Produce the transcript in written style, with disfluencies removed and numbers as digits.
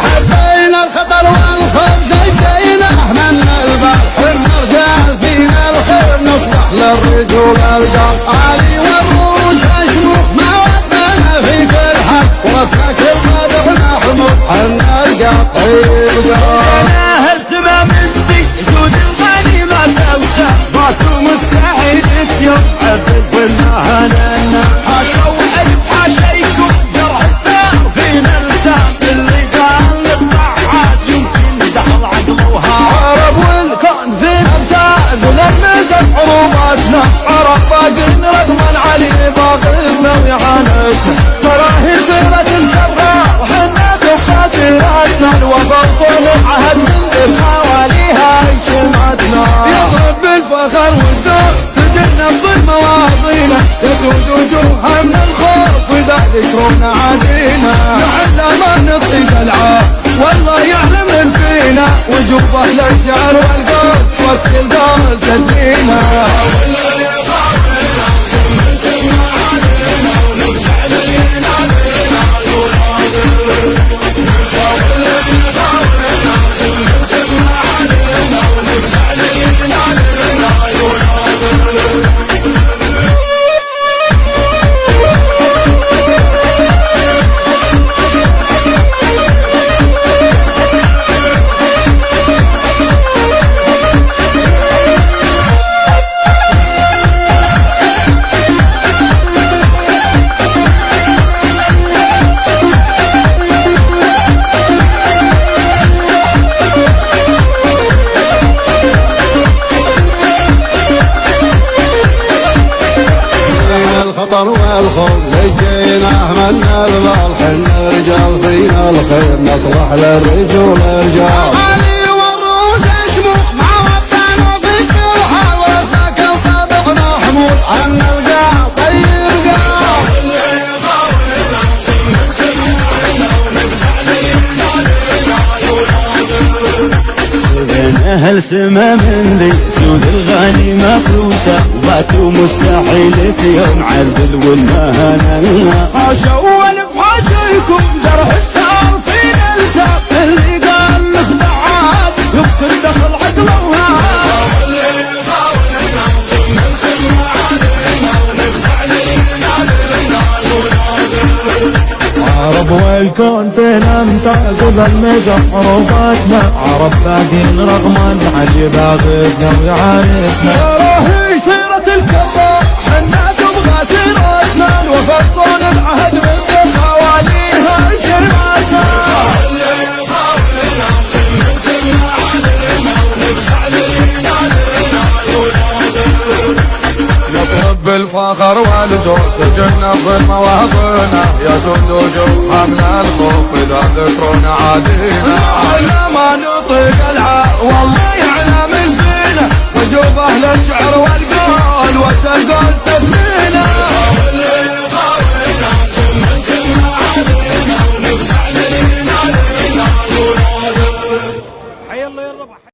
حبينا الخطر والخوف زينا من البحر نرجع فينا الخير نصلح للرجول الرجال علي والروس اشموخ ما ودنا في كل حد ورثنا كل مذبح محمود حنا القطيب قال اهل سما منتي سود الغنيمة توسع ماتوا مستحيل يوم عبد والمهننا حاشا وألف حاشيكم جرح الثار فينا التام اللي قال الطاعات يمكن دخل عقلوها عرب والكون فينا امتاز ولمزت حروباتنا عرب باقين رغما علي باقينا ويعانتنا تراهي سيرة الجراء وحنا بخاطراتنا الوفا صلح عهد من حواليها شمعتنا يضرب بالفخر والذوق سجلنا بظل مواضينا يسود وجوهها من الخوف واذا ذكرنا عادينا نحن ما نطيق العاب والله يعلم من فينا وجوب اهل الشعر والقول وقت القول تدرينا الخطر والخوف لجينا من البال حنا رجال فينا الخير نصلح للرجول الرجال علي والروس اشموخ ما ودنا في كل حال ورثنا كل طابق محمود حنا القاع طيب اهل سما من ذي سود الغنيمة فلوسه وباتوا مستحيل في يوم عدل والمهنة حاشا والف حاشيكم جرح الثار فينا التاب اللي قال مخدعات يمكن دخل عقلوها عرب والكون فينا امتاز بالمزح حروباتنا عرب باقين رغما علي باغتنا ويعانتنا تراهي سيرة الكرار حنا تبغى سيرتنا الوفا صون العهد من حواليها شرماتنا نطلب بالفخر والزور سجلنا بمواطننا يسود وجوه حمل الخوف اذا ذكرنا عادينا احنا ما نطيق العار والله يعلم من فينا وجوب اهل الشعر والقول وقت القول تدرينا